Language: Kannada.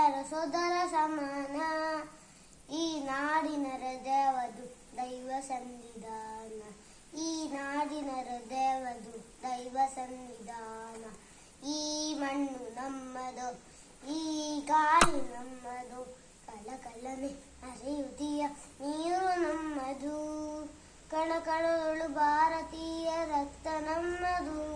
ಎಲ್ಲರ ಸೋದರ ಸಮಾನ. ಈ ನಾಡಿನ ಹೃದಯವದು ದೈವ ಸನ್ನಿಧಾನ. ಈ ನಾಡಿನ ಹೃದಯವದು ದೈವ ಸನ್ನಿಧಾನ. ಈ ಮಣ್ಣು ನಮ್ಮದು, ಈ ಗಾಳಿ ನಮ್ಮದು, ಕಲಕಲನೆ ಹರಿಯುತ್ತಿಯ ನೀರು ನಮ್ಮದು. ಕಣಕಣಗಳು ಭಾರತೀಯ ರಕ್ತ ನಮ್ಮದು.